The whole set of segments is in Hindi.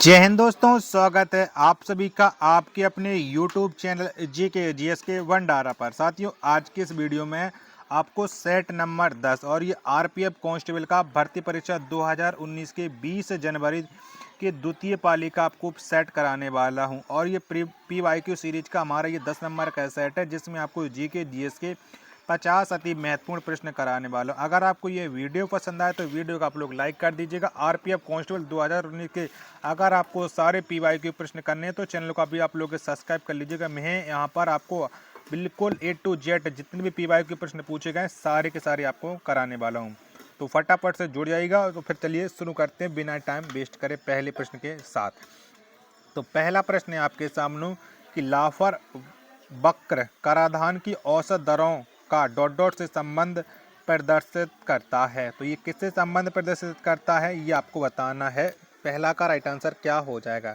जय हिंद दोस्तों, स्वागत है आप सभी का आपके अपने YouTube चैनल जीके जीएस के भंडारा पर। साथियों, आज की इस वीडियो में आपको सेट नंबर 10 और ये आरपीएफ कांस्टेबल का भर्ती परीक्षा 2019 के 20 जनवरी के द्वितीय पाली का आपको सेट कराने वाला हूं। और ये PYQ सीरीज का हमारा ये 10 नंबर का सेट है, जिसमें आपको जीके जीएस के 50 अति महत्वपूर्ण प्रश्न कराने वाला हूं। अगर आपको ये वीडियो पसंद आए तो वीडियो को आप लोग लाइक कर दीजिएगा। आरपीएफ कांस्टेबल 2019 के अगर आपको सारे PYQ प्रश्न करने हैं तो चैनल को अभी आप लोग सब्सक्राइब कर लीजिएगा। मैं यहाँ पर आपको बिल्कुल A to Z जितने भी PYQ प्रश्न पूछे गए सारे के सारे आपको कराने वाला हूँ, तो फटाफट से जुड़ जाइएगा। तो फिर चलिए शुरू करते हैं बिना टाइम वेस्ट करे पहले प्रश्न के साथ। तो पहला प्रश्न है आपके सामने कि लाफर वक्र कराधान की औसत दरों का डॉट डॉट से संबंध प्रदर्शित करता है। तो ये किससे संबंध प्रदर्शित करता है ये आपको बताना है। पहला का राइट आंसर क्या हो जाएगा?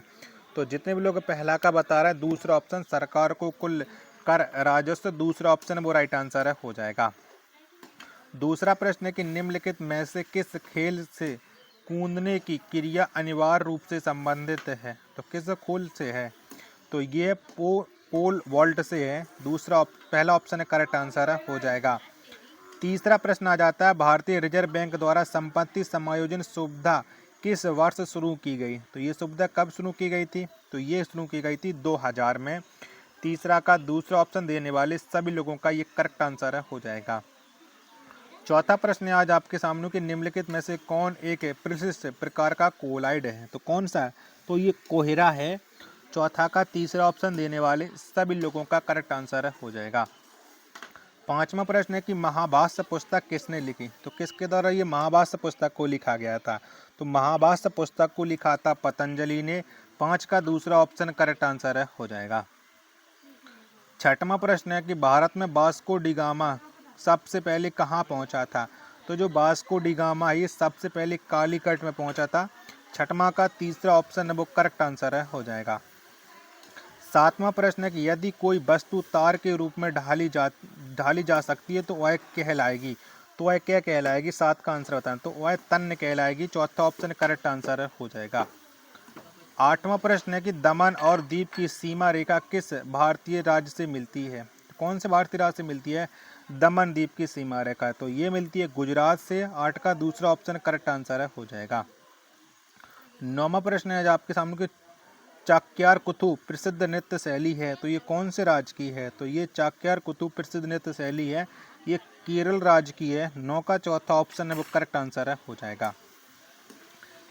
तो जितने भी लोग पहला का बता रहे हैं, दूसरा ऑप्शन सरकार को कुल कर राजस्व, दूसरा ऑप्शन वो राइट आंसर हो जाएगा। दूसरा प्रश्न है कि निम्नलिखित में से किस खेल से कूदने की क्रिया अनिवार्य रूप से संबंधित है? तो किस खेल से है? तो ये पोल वॉल्ट से है। पहला ऑप्शन है करेक्ट आंसर हो जाएगा। तीसरा प्रश्न आ जाता है, भारतीय रिजर्व बैंक द्वारा संपत्ति समायोजन सुविधा किस वर्ष शुरू की गई? तो ये सुविधा कब शुरू की गई थी? तो ये शुरू की गई थी 2000 में। तीसरा का दूसरा ऑप्शन देने वाले सभी लोगों का ये करेक्ट आंसर हो जाएगा। चौथा प्रश्न है आज आपके सामने कि निम्नलिखित में से कौन एक प्रशिष्ट प्रकार का कोलाइड है? तो कौन सा है? तो ये कोहरा है। चौथा का तीसरा ऑप्शन देने वाले सभी लोगों का करेक्ट आंसर हो जाएगा। पांचवा प्रश्न है कि महाभाष्य पुस्तक किसने लिखी? तो किसके द्वारा ये महाभाष्य पुस्तक को लिखा गया था? तो महाभाष्य पुस्तक को लिखा था पतंजलि ने। 5 का दूसरा ऑप्शन करेक्ट आंसर हो जाएगा। छठवां प्रश्न है कि भारत में वास्को डी गामा सबसे पहले कहाँ पहुंचा था? तो जो वास्को डी गामा ये सबसे पहले कालीकट में पहुंचा था। छठवां का तीसरा ऑप्शन है वो करेक्ट आंसर हो जाएगा। सातवां प्रश्न है कि यदि कोई वस्तु तार के रूप में ढाली जा सकती है तो वह कहलाएगी? तो वह क्या कहलाएगी? 7 का आंसर बताना। तो वह तन्य कहलाएगी। चौथा ऑप्शन करेक्ट आंसर हो जाएगा। आठवां प्रश्न है कि दमन और दीप की सीमा रेखा किस भारतीय राज्य से मिलती है? तो कौन से भारतीय राज्य से मिलती है दमन द्वीप की सीमा रेखा? तो ये मिलती है गुजरात से। 8 का दूसरा ऑप्शन करेक्ट आंसर हो जाएगा। नौवां प्रश्न है आपके सामने कि चाक्यार कुतु प्रसिद्ध नृत्य शैली है, तो ये कौन से राज्य की है? तो ये चाक्यार कुतु प्रसिद्ध नृत्य शैली है, ये केरल राज्य की है। 9 का चौथा ऑप्शन है वो करेक्ट आंसर हो जाएगा।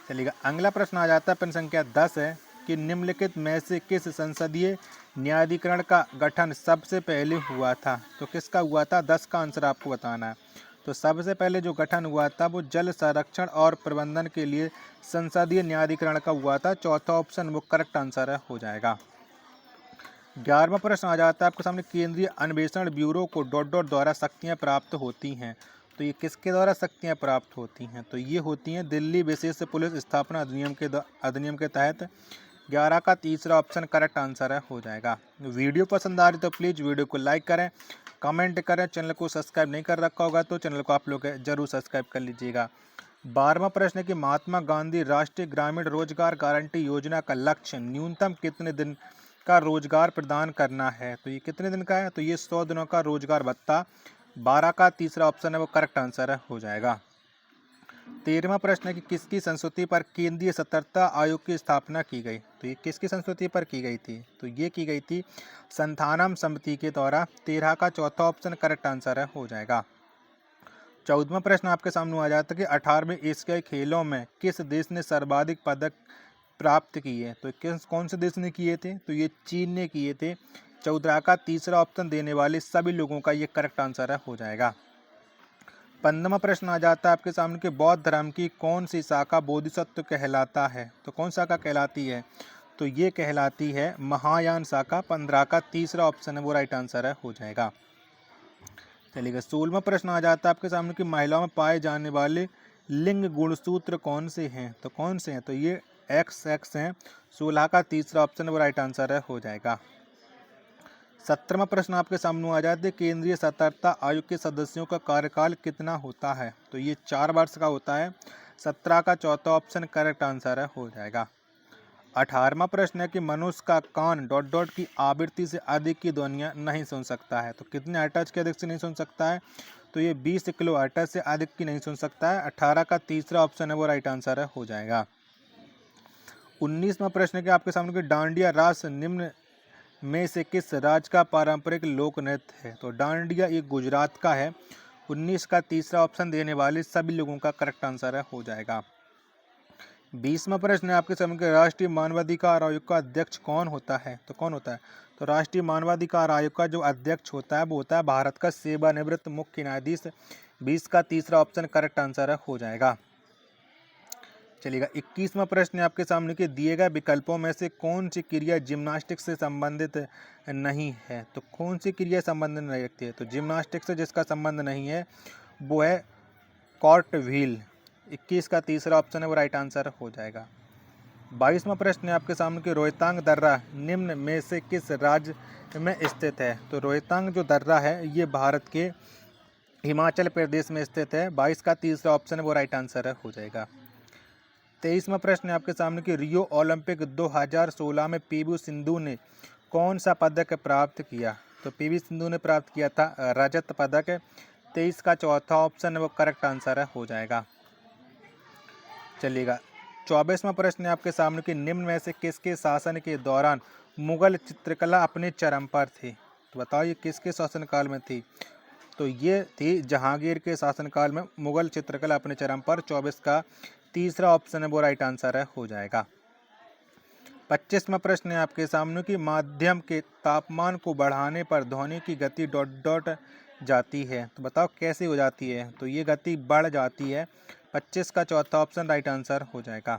चलिएगा, अगला प्रश्न आ जाता है प्रश्न संख्या 10 है कि निम्नलिखित में से किस संसदीय न्यायाधिकरण का गठन सबसे पहले हुआ था? तो किसका हुआ था? 10 का आंसर आपको बताना है। तो सबसे पहले जो गठन हुआ था वो जल संरक्षण और प्रबंधन के लिए संसदीय न्यायाधिकरण का हुआ था। चौथा ऑप्शन वो करेक्ट आंसर हो जाएगा। 11वां प्रश्न आ जाता है आपके सामने, केंद्रीय अन्वेषण ब्यूरो को डॉट डॉट द्वारा शक्तियां प्राप्त होती हैं। तो ये किसके द्वारा शक्तियां प्राप्त होती हैं? तो ये होती हैं दिल्ली विशेष पुलिस स्थापना अधिनियम के तहत। 11 का तीसरा ऑप्शन करेक्ट आंसर हो जाएगा। वीडियो पसंद आ रही तो प्लीज़ वीडियो को लाइक करें, कमेंट करें। चैनल को सब्सक्राइब नहीं कर रखा होगा तो चैनल को आप लोग जरूर सब्सक्राइब कर लीजिएगा। 12वां प्रश्न है कि महात्मा गांधी राष्ट्रीय ग्रामीण रोजगार गारंटी योजना का लक्ष्य न्यूनतम कितने दिन का रोजगार प्रदान करना है? तो ये कितने दिन का है? तो ये 100 दिनों का रोजगार भत्ता। 12 का तीसरा ऑप्शन है वो करेक्ट आंसर हो जाएगा। 13वां प्रश्न है कि किसकी संस्तुति पर केंद्रीय सतर्कता आयोग की स्थापना की गई? तो ये किसकी संस्तुति पर की गई थी? तो ये की गई थी संथानम समिति के द्वारा। 13 का चौथा ऑप्शन करेक्ट आंसर हो जाएगा। 14वां प्रश्न आपके सामने आ जाता है कि 18वें एशियाई खेलों में किस देश ने सर्वाधिक पदक प्राप्त किए? तो कौन से देश ने किए थे? तो ये चीन ने किए थे। 14 का तीसरा ऑप्शन देने वाले सभी लोगों का ये करेक्ट आंसर हो जाएगा। 15वां प्रश्न आ जाता है आपके सामने कि बौद्ध धर्म की कौन सी शाखा बोधिसत्व कहलाता है? तो कौन शाखा कहलाती है? तो ये कहलाती है महायान शाखा। 15 का तीसरा ऑप्शन है वो राइट आंसर हो जाएगा। चलिएगा, 16वां प्रश्न आ जाता है आपके सामने कि महिलाओं में पाए जाने वाले लिंग गुणसूत्र कौन से हैं? तो कौन से हैं? तो ये XX हैं। 16 का तीसरा ऑप्शन वो राइट आंसर हो जाएगा। 17वां प्रश्न आपके सामने आ जाते हैं, केंद्रीय सतर्कता आयोग के सदस्यों का कार्यकाल कितना होता है? तो ये 4 वर्ष का होता है। 17 का चौथा ऑप्शन करेक्ट आंसर हो जाएगा। 18वां प्रश्न है कि मनुष्य का कान डॉट डॉट की आवृत्ति से अधिक की ध्वनियाँ नहीं सुन सकता है। तो कितने हर्ट्ज के अधिक से नहीं सुन सकता है? तो ये 20 किलो हर्ट्ज से अधिक की नहीं सुन सकता है। 18 का तीसरा ऑप्शन है वो राइट आंसर है, हो जाएगा। 19वां प्रश्न है कि आपके सामने कि डांडिया रास निम्न में से किस राज्य का पारंपरिक लोक नृत्य है? तो डांडिया ये गुजरात का है। 19 का तीसरा ऑप्शन देने वाले सभी लोगों का करेक्ट आंसर है, हो जाएगा। 20वां प्रश्न है आपके सामने कि राष्ट्रीय मानवाधिकार आयोग का अध्यक्ष कौन होता है? तो कौन होता है? तो राष्ट्रीय मानवाधिकार आयोग का जो अध्यक्ष होता है वो होता है भारत का सेवानिवृत्त मुख्य न्यायाधीश। 20 का तीसरा ऑप्शन करेक्ट आंसर है, हो जाएगा। चलिएगा, 21वां प्रश्न है आपके सामने कि दिए गए विकल्पों में से कौन सी क्रिया जिम्नास्टिक्स से संबंधित नहीं है? तो कौन सी क्रिया संबंधित नहीं रखती है? तो जिम्नास्टिक्स से जिसका संबंध नहीं है वो है कॉर्ट व्हील। 21 का तीसरा ऑप्शन है वो राइट आंसर हो जाएगा। 22वां प्रश्न है आपके सामने कि रोहतांग दर्रा निम्न में से किस राज्य में स्थित है? तो रोहतांग जो दर्रा है ये भारत के हिमाचल प्रदेश में स्थित है। 22 का तीसरा ऑप्शन है वो राइट आंसर है, हो जाएगा। 23वां प्रश्न है आपके सामने कि रियो ओलंपिक 2016 में पीवी सिंधु ने कौन सा पदक प्राप्त किया? तो पीवी सिंधु ने प्राप्त किया था रजत पदक। 23 का चौथा ऑप्शन है वो करेक्ट आंसर है, हो जाएगा। चलिएगा, 24वां प्रश्न है आपके सामने कि निम्न में से किसके शासन के दौरान मुगल चित्रकला अपने चरम पर थी? तो बताओ ये किसके शासनकाल में थी? तो ये थी जहांगीर के शासनकाल में मुगल चित्रकला अपने चरम पर। 24 का तीसरा ऑप्शन है वो राइट आंसर है, हो जाएगा। 25वां प्रश्न है आपके सामने कि माध्यम के तापमान को बढ़ाने पर ध्वनि की गति डॉट डॉट जाती है। तो बताओ कैसे हो जाती है? तो ये गति बढ़ जाती है। 25 का चौथा ऑप्शन राइट आंसर हो जाएगा।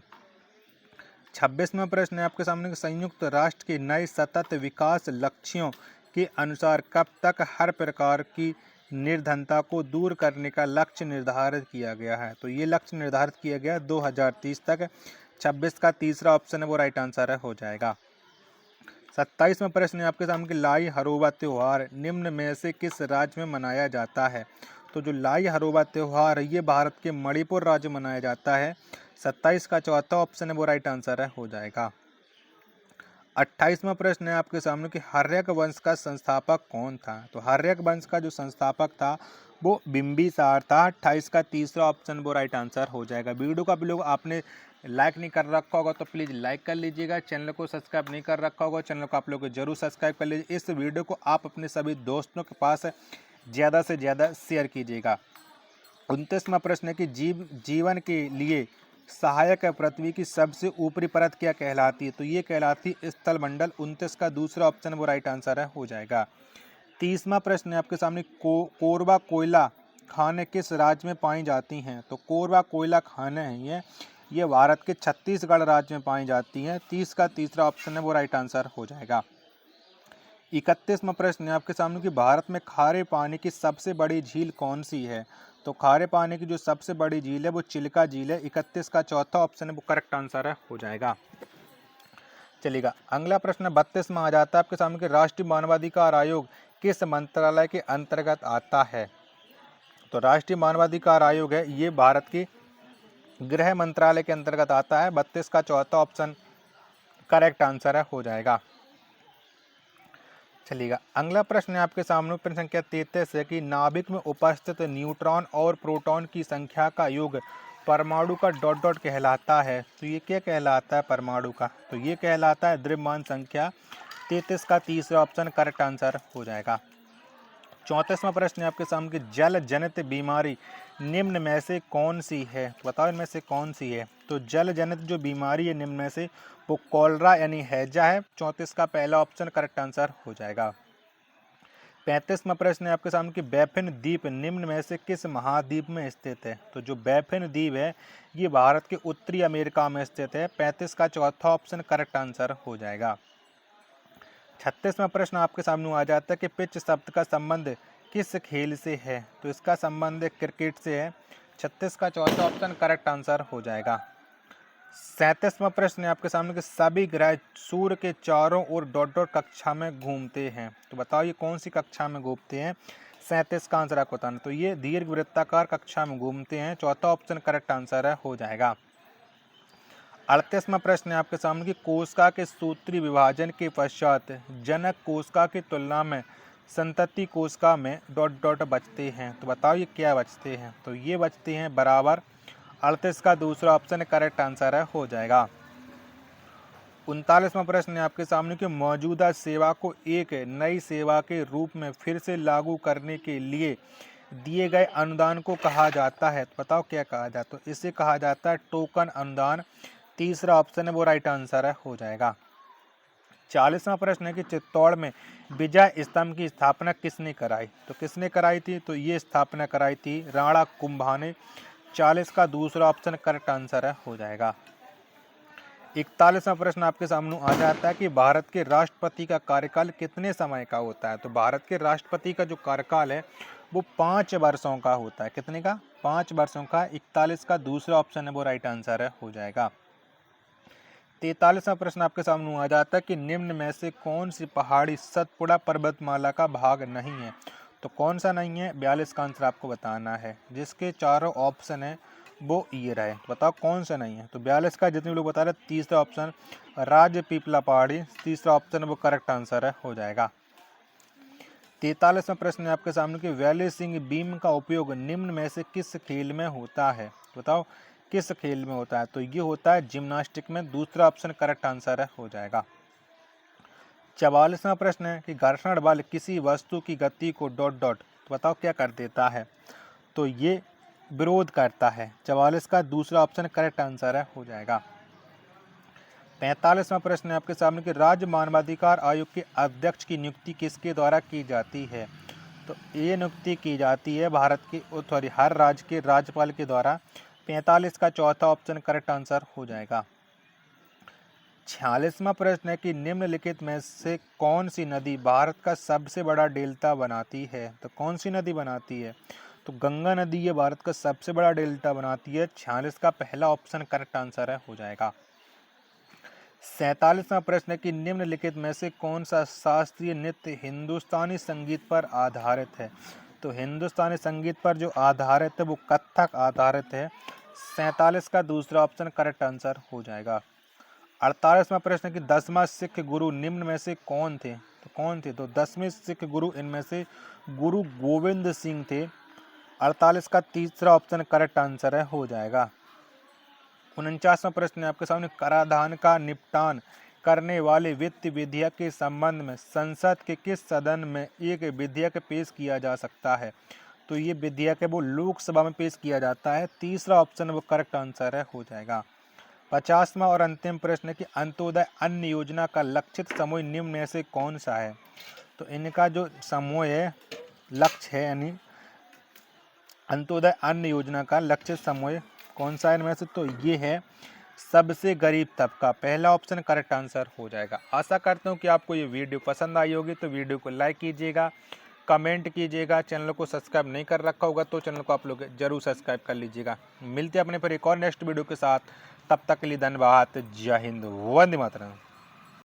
26वां प्रश्न है आपके सामने कि संयुक्त राष्ट्र के नए सतत विकास लक्ष्यों के अनुसार कब तक हर प्रकार की निर्धनता को दूर करने का लक्ष्य निर्धारित किया गया है? तो ये लक्ष्य निर्धारित किया गया 2030 तक। 26 का तीसरा ऑप्शन है वो राइट आंसर है, हो जाएगा। 27वां प्रश्न है आपके सामने कि लाई हरोबा त्योहार निम्न में से किस राज्य में मनाया जाता है? तो जो लाई हरोबा त्योहार है ये भारत के मणिपुर राज्य में मनाया जाता है। 27 का चौथा ऑप्शन है वो राइट आंसर है, हो जाएगा। 28वां प्रश्न है आपके सामने कि हर्यक वंश का संस्थापक कौन था? तो हर्यक वंश का जो संस्थापक था वो बिंबिसार था। 28 का तीसरा ऑप्शन वो राइट आंसर हो जाएगा। वीडियो का भी लोग आपने लाइक नहीं कर रखा होगा तो प्लीज़ लाइक कर लीजिएगा। चैनल को सब्सक्राइब नहीं कर रखा होगा, चैनल को आप लोग जरूर सब्सक्राइब कर लीजिए। इस वीडियो को आप अपने सभी दोस्तों के पास ज़्यादा से ज़्यादा शेयर कीजिएगा। 29वां प्रश्न है कि जीवन के लिए सहायक पृथ्वी की सबसे ऊपरी परत क्या कहलाती है? तो ये कहलाती स्थल मंडल। 29 का दूसरा ऑप्शन वो राइट आंसर है, हो जाएगा। 30वां प्रश्न है आपके सामने कोरबा कोयला खानें किस राज्य में पाई जाती हैं? तो कोरबा कोयला खानें हैं ये भारत के छत्तीसगढ़ राज्य में पाई जाती हैं। 30 का तीसरा ऑप्शन है वो राइट आंसर हो जाएगा। 31वां प्रश्न है आपके सामने कि भारत में खारे पानी की सबसे बड़ी झील कौन सी है? तो खारे पानी की जो सबसे बड़ी झील है वो चिल्का झील है। 31 का चौथा ऑप्शन है वो करेक्ट आंसर है, हो जाएगा। चलिएगा, अगला प्रश्न 32 में आ जाता है आपके सामने कि राष्ट्रीय मानवाधिकार आयोग किस मंत्रालय के अंतर्गत आता है? तो राष्ट्रीय मानवाधिकार आयोग है ये भारत के गृह मंत्रालय के अंतर्गत आता है। 32 का चौथा ऑप्शन करेक्ट आंसर है, हो जाएगा। चलिएगा, अगला प्रश्न है आपके सामने प्रश्न संख्या 33 है कि नाभिक में उपस्थित न्यूट्रॉन और प्रोटॉन की संख्या का योग परमाणु का डॉट डॉट कहलाता है। तो ये क्या कहलाता है परमाणु का? तो ये कहलाता है द्रव्यमान संख्या। 33 का तीसरा ऑप्शन करेक्ट आंसर हो जाएगा। 34वां प्रश्न है आपके सामने कि जल जनित बीमारी निम्न में से कौन सी है? तो बताओ इनमें से कौन सी है? तो जल जनित जो बीमारी है निम्न में से वो कॉलरा यानी हैजा है। 34 का पहला ऑप्शन करेक्ट आंसर हो जाएगा। 35वां प्रश्न है आपके सामने कि बैफिन द्वीप निम्न में से किस महाद्वीप में स्थित है? तो जो बैफिन द्वीप है ये भारत के उत्तरी अमेरिका में स्थित है। 35 का चौथा ऑप्शन करेक्ट आंसर हो जाएगा। 36वां प्रश्न आपके सामने आ जाता है कि पिच शब्द का संबंध किस खेल से है? तो इसका संबंध क्रिकेट से है। 36 का चौथा ऑप्शन करेक्ट आंसर हो जाएगा। 37वां प्रश्न है आपके सामने कि सभी ग्रह सूर्य के चारों ओर डॉट डॉट कक्षा में घूमते हैं। तो बताओ ये कौन सी कक्षा में घूमते हैं? 37 का आंसर आपको बताना। तो ये दीर्घ वृत्ताकार कक्षा में घूमते हैं। चौथा ऑप्शन करेक्ट आंसर है, हो जाएगा। 38वां प्रश्न है आपके सामने कि कोशिका के सूत्री विभाजन के पश्चात जनक कोशिका की तुलना में संतति कोशिका में डॉट डॉट बचते हैं। तो बताओ ये क्या बचते हैं। तो ये बचते हैं बराबर। 38 का दूसरा ऑप्शन करेक्ट आंसर है, हो जाएगा। 39वां प्रश्न है आपके सामने कि मौजूदा सेवा को एक नई सेवा के रूप में फिर से लागू करने के लिए दिए गए अनुदान को कहा जाता है। तो बताओ क्या कहा जाता है। तो इसे कहा जाता है टोकन अनुदान। तीसरा ऑप्शन है वो राइट आंसर है, हो जाएगा। 40वां प्रश्न है कि चित्तौड़ में विजय स्तंभ की स्थापना किसने कराई। तो किसने कराई थी। तो ये स्थापना कराई थी राणा कुंभा ने। 40 का दूसरा ऑप्शन करेक्ट आंसर है, हो जाएगा। 41वां प्रश्न आपके सामने आ जाता है कि भारत के राष्ट्रपति का कार्यकाल कितने समय का होता है। तो भारत के राष्ट्रपति का जो कार्यकाल है वो 5 वर्षों का होता है। कितने का। 5 वर्षों का। 41 का दूसरा ऑप्शन है वो राइट आंसर है, हो जाएगा। 43वां प्रश्न आपके सामने आ जाता है कि निम्न में से कौन सी पहाड़ी सतपुड़ा पर्वतमाला का भाग नहीं है। तो कौन सा नहीं है। 42 का आंसर आपको बताना है, जिसके चारों ऑप्शन है वो ये रहे। बताओ कौन सा नहीं है। तो 42 का जितने लोग बता रहे तीसरा ऑप्शन राजपीपला पहाड़ी, तीसरा ऑप्शन वो करेक्ट आंसर है, हो जाएगा। 43वां प्रश्न है आपके सामने कि वैली सिंह बीम का उपयोग निम्न में से किस खेल में होता है। बताओ किस खेल में होता है। तो ये होता है जिम्नास्टिक में। दूसरा ऑप्शन करेक्ट आंसर है, हो जाएगा। 44वां प्रश्न है कि घर्षण बल किसी वस्तु की गति को डॉट डॉट तो बताओ क्या कर देता है। तो ये विरोध करता है। 44 का दूसरा ऑप्शन करेक्ट आंसर है, हो जाएगा। 45वां प्रश्न है आपके सामने कि राज्य मानवाधिकार आयोग के अध्यक्ष की नियुक्ति किसके द्वारा की जाती है। तो ये नियुक्ति की जाती है भारत के हर राज्य के राज्यपाल के द्वारा। 45 का चौथा ऑप्शन करेक्ट आंसर, हो जाएगा। 46वां प्रश्न है कि निम्नलिखित में से कौन सी नदी भारत का सबसे बड़ा डेल्टा बनाती है। तो कौन सी नदी बनाती है। तो गंगा नदी ये भारत का सबसे बड़ा डेल्टा बनाती है। 46 का पहला ऑप्शन करेक्ट आंसर है, हो जाएगा। 47वां प्रश्न है कि निम्नलिखित में से कौन सा शास्त्रीय नृत्य हिंदुस्तानी संगीत पर आधारित है। तो हिंदुस्तानी संगीत पर जो आधारित है वो कथक आधारित है। 47 का दूसरा ऑप्शन करेक्ट आंसर, हो जाएगा। 48वां प्रश्न कि 10वां सिख गुरु निम्न में से कौन थे। तो कौन थे। तो 10वें सिख गुरु इनमें से गुरु गोविंद सिंह थे। 48 का तीसरा ऑप्शन करेक्ट आंसर है, हो जाएगा। 49वां प्रश्न है आपके सामने कराधान का निपटान करने वाले वित्त विधेयक के संबंध में संसद के किस सदन में एक विधेयक पेश किया जा सकता है। तो ये विधेयक है वो लोकसभा में पेश किया जाता है। तीसरा ऑप्शन वो करेक्ट आंसर है, हो जाएगा। 50वां और अंतिम प्रश्न है कि अंत्योदय अन्न योजना का लक्षित समूह निम्न में से कौन सा है। तो इनका जो समूह है लक्ष्य है यानी अंत्योदय अन्न योजना का लक्षित समूह कौन सा है इनमें से। तो ये है सबसे गरीब तबका। पहला ऑप्शन करेक्ट आंसर, हो जाएगा। आशा करता हूँ कि आपको ये वीडियो पसंद आई होगी। तो वीडियो को लाइक कीजिएगा, कमेंट कीजिएगा। चैनल को सब्सक्राइब नहीं कर रखा होगा तो चैनल को आप लोग जरूर सब्सक्राइब कर लीजिएगा। मिलते हैं अपने पर एक और नेक्स्ट वीडियो के साथ। तब तक के लिए धन्यवाद। जय हिंद, वंदे मातरम।